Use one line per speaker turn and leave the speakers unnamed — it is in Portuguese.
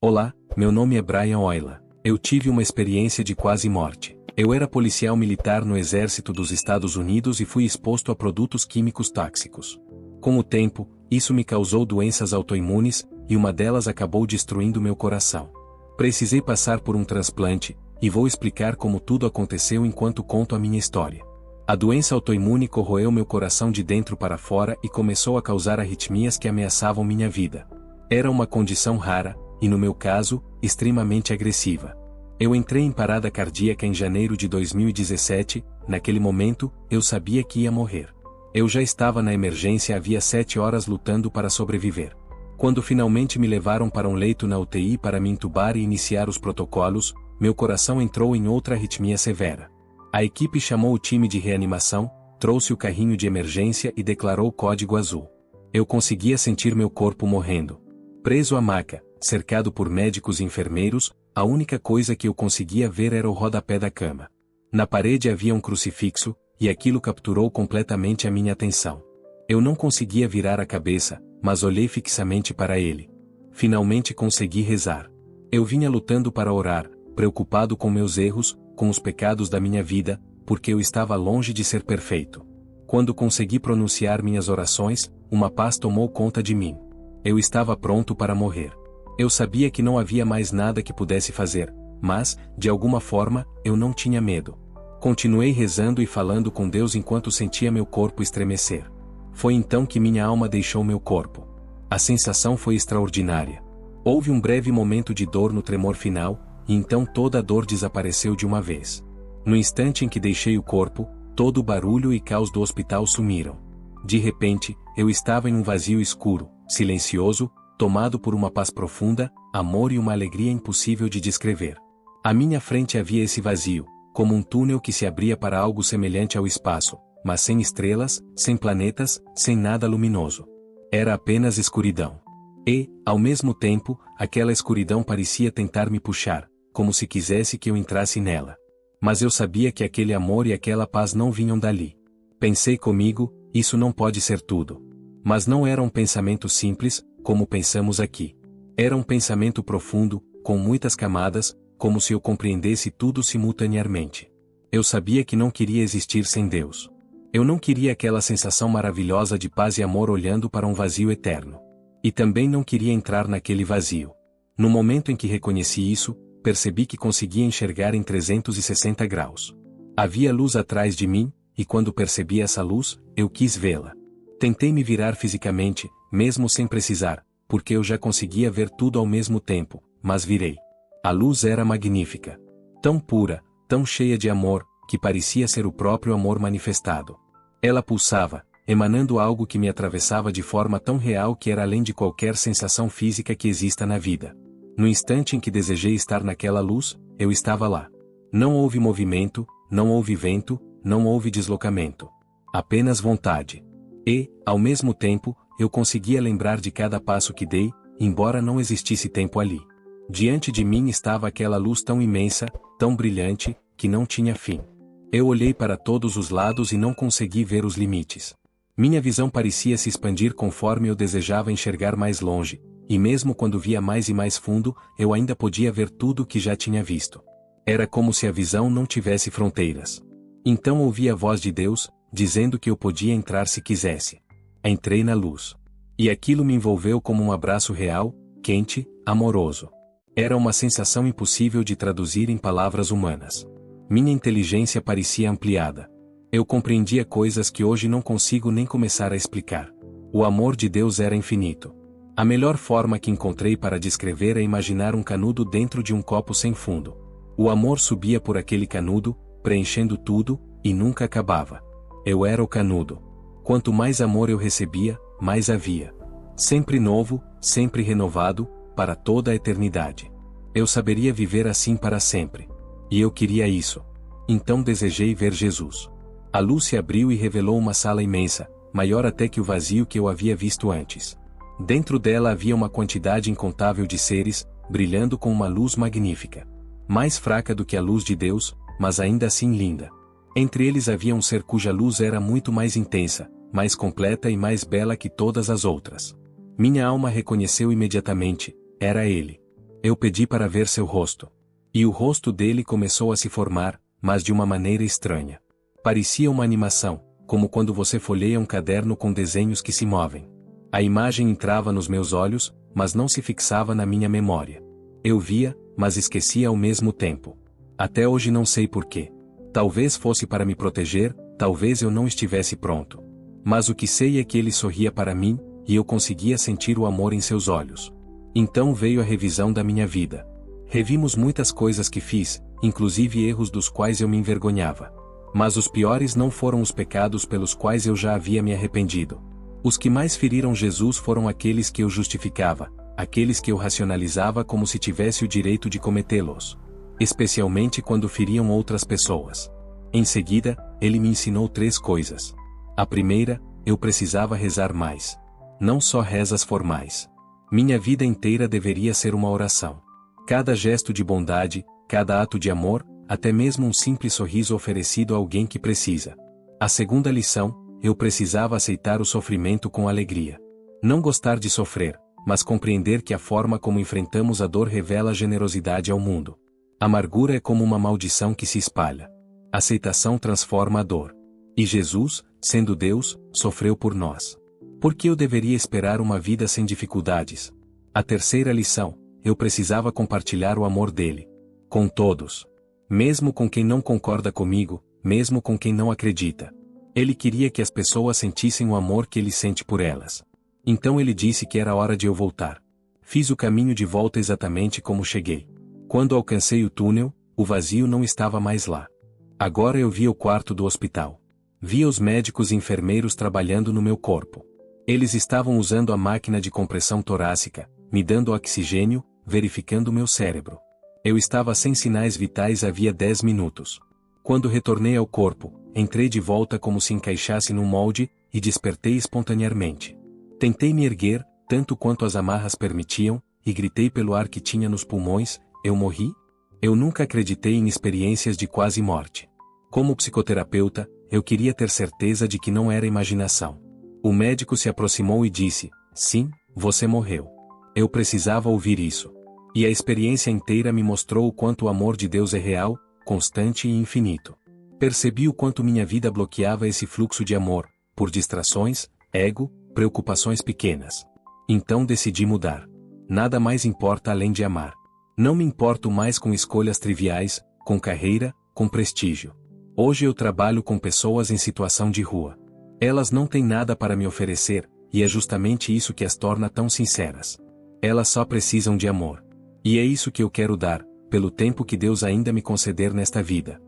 Olá, meu nome é Brian Oyla. Eu tive uma experiência de quase morte. Eu era policial militar no Exército dos Estados Unidos e fui exposto a produtos químicos tóxicos. Com o tempo, isso me causou doenças autoimunes, e uma delas acabou destruindo meu coração. Precisei passar por um transplante, e vou explicar como tudo aconteceu enquanto conto a minha história. A doença autoimune corroeu meu coração de dentro para fora e começou a causar arritmias que ameaçavam minha vida. Era uma condição rara, e no meu caso, extremamente agressiva. Eu entrei em parada cardíaca em janeiro de 2017, naquele momento, eu sabia que ia morrer. Eu já estava na emergência havia 7 horas lutando para sobreviver. Quando finalmente me levaram para um leito na UTI para me entubar e iniciar os protocolos, meu coração entrou em outra arritmia severa. A equipe chamou o time de reanimação, trouxe o carrinho de emergência e declarou o código azul. Eu conseguia sentir meu corpo morrendo. Preso à maca, cercado por médicos e enfermeiros, a única coisa que eu conseguia ver era o rodapé da cama. Na parede havia um crucifixo, e aquilo capturou completamente a minha atenção. Eu não conseguia virar a cabeça, mas olhei fixamente para ele. Finalmente consegui rezar. Eu vinha lutando para orar, preocupado com meus erros, com os pecados da minha vida, porque eu estava longe de ser perfeito. Quando consegui pronunciar minhas orações, uma paz tomou conta de mim. Eu estava pronto para morrer. Eu sabia que não havia mais nada que pudesse fazer, mas, de alguma forma, eu não tinha medo. Continuei rezando e falando com Deus enquanto sentia meu corpo estremecer. Foi então que minha alma deixou meu corpo. A sensação foi extraordinária. Houve um breve momento de dor no tremor final, e então toda a dor desapareceu de uma vez. No instante em que deixei o corpo, todo o barulho e caos do hospital sumiram. De repente, eu estava em um vazio escuro, silencioso, tomado por uma paz profunda, amor e uma alegria impossível de descrever. À minha frente havia esse vazio, como um túnel que se abria para algo semelhante ao espaço, mas sem estrelas, sem planetas, sem nada luminoso. Era apenas escuridão. E, ao mesmo tempo, aquela escuridão parecia tentar me puxar, como se quisesse que eu entrasse nela. Mas eu sabia que aquele amor e aquela paz não vinham dali. Pensei comigo, isso não pode ser tudo. Mas não era um pensamento simples, como pensamos aqui. Era um pensamento profundo, com muitas camadas, como se eu compreendesse tudo simultaneamente. Eu sabia que não queria existir sem Deus. Eu não queria aquela sensação maravilhosa de paz e amor olhando para um vazio eterno. E também não queria entrar naquele vazio. No momento em que reconheci isso, percebi que conseguia enxergar em 360 graus. Havia luz atrás de mim, e quando percebi essa luz, eu quis vê-la. Tentei me virar fisicamente, mesmo sem precisar, porque eu já conseguia ver tudo ao mesmo tempo, mas virei. A luz era magnífica. Tão pura, tão cheia de amor, que parecia ser o próprio amor manifestado. Ela pulsava, emanando algo que me atravessava de forma tão real que era além de qualquer sensação física que exista na vida. No instante em que desejei estar naquela luz, eu estava lá. Não houve movimento, não houve vento, não houve deslocamento. Apenas vontade. E, ao mesmo tempo, eu conseguia lembrar de cada passo que dei, embora não existisse tempo ali. Diante de mim estava aquela luz tão imensa, tão brilhante, que não tinha fim. Eu olhei para todos os lados e não consegui ver os limites. Minha visão parecia se expandir conforme eu desejava enxergar mais longe, e mesmo quando via mais e mais fundo, eu ainda podia ver tudo o que já tinha visto. Era como se a visão não tivesse fronteiras. Então ouvi a voz de Deus, dizendo que eu podia entrar se quisesse. Entrei na luz. E aquilo me envolveu como um abraço real, quente, amoroso. Era uma sensação impossível de traduzir em palavras humanas. Minha inteligência parecia ampliada. Eu compreendia coisas que hoje não consigo nem começar a explicar. O amor de Deus era infinito. A melhor forma que encontrei para descrever é imaginar um canudo dentro de um copo sem fundo. O amor subia por aquele canudo, preenchendo tudo, e nunca acabava. Eu era o canudo. Quanto mais amor eu recebia, mais havia. Sempre novo, sempre renovado, para toda a eternidade. Eu saberia viver assim para sempre. E eu queria isso. Então desejei ver Jesus. A luz se abriu e revelou uma sala imensa, maior até que o vazio que eu havia visto antes. Dentro dela havia uma quantidade incontável de seres, brilhando com uma luz magnífica. Mais fraca do que a luz de Deus, mas ainda assim linda. Entre eles havia um ser cuja luz era muito mais intensa, mais completa e mais bela que todas as outras. Minha alma reconheceu imediatamente, era ele. Eu pedi para ver seu rosto. E o rosto dele começou a se formar, mas de uma maneira estranha. Parecia uma animação, como quando você folheia um caderno com desenhos que se movem. A imagem entrava nos meus olhos, mas não se fixava na minha memória. Eu via, mas esquecia ao mesmo tempo. Até hoje não sei porquê. Talvez fosse para me proteger, talvez eu não estivesse pronto. Mas o que sei é que ele sorria para mim, e eu conseguia sentir o amor em seus olhos. Então veio a revisão da minha vida. Revimos muitas coisas que fiz, inclusive erros dos quais eu me envergonhava. Mas os piores não foram os pecados pelos quais eu já havia me arrependido. Os que mais feriram Jesus foram aqueles que eu justificava, aqueles que eu racionalizava como se tivesse o direito de cometê-los. Especialmente quando feriam outras pessoas. Em seguida, ele me ensinou 3 coisas. A primeira, eu precisava rezar mais. Não só rezas formais. Minha vida inteira deveria ser uma oração. Cada gesto de bondade, cada ato de amor, até mesmo um simples sorriso oferecido a alguém que precisa. A segunda lição, eu precisava aceitar o sofrimento com alegria. Não gostar de sofrer, mas compreender que a forma como enfrentamos a dor revela generosidade ao mundo. Amargura é como uma maldição que se espalha. Aceitação transforma a dor. E Jesus, sendo Deus, sofreu por nós. Por que eu deveria esperar uma vida sem dificuldades? A terceira lição, eu precisava compartilhar o amor dele. Com todos. Mesmo com quem não concorda comigo, mesmo com quem não acredita. Ele queria que as pessoas sentissem o amor que ele sente por elas. Então ele disse que era hora de eu voltar. Fiz o caminho de volta exatamente como cheguei. Quando alcancei o túnel, o vazio não estava mais lá. Agora eu via o quarto do hospital. Via os médicos e enfermeiros trabalhando no meu corpo. Eles estavam usando a máquina de compressão torácica, me dando oxigênio, verificando meu cérebro. Eu estava sem sinais vitais havia 10 minutos. Quando retornei ao corpo, entrei de volta como se encaixasse num molde, e despertei espontaneamente. Tentei me erguer, tanto quanto as amarras permitiam, e gritei pelo ar que tinha nos pulmões: eu morri? Eu nunca acreditei em experiências de quase morte. Como psicoterapeuta, eu queria ter certeza de que não era imaginação. O médico se aproximou e disse: sim, você morreu. Eu precisava ouvir isso. E a experiência inteira me mostrou o quanto o amor de Deus é real, constante e infinito. Percebi o quanto minha vida bloqueava esse fluxo de amor, por distrações, ego, preocupações pequenas. Então decidi mudar. Nada mais importa além de amar. Não me importo mais com escolhas triviais, com carreira, com prestígio. Hoje eu trabalho com pessoas em situação de rua. Elas não têm nada para me oferecer, e é justamente isso que as torna tão sinceras. Elas só precisam de amor. E é isso que eu quero dar, pelo tempo que Deus ainda me conceder nesta vida.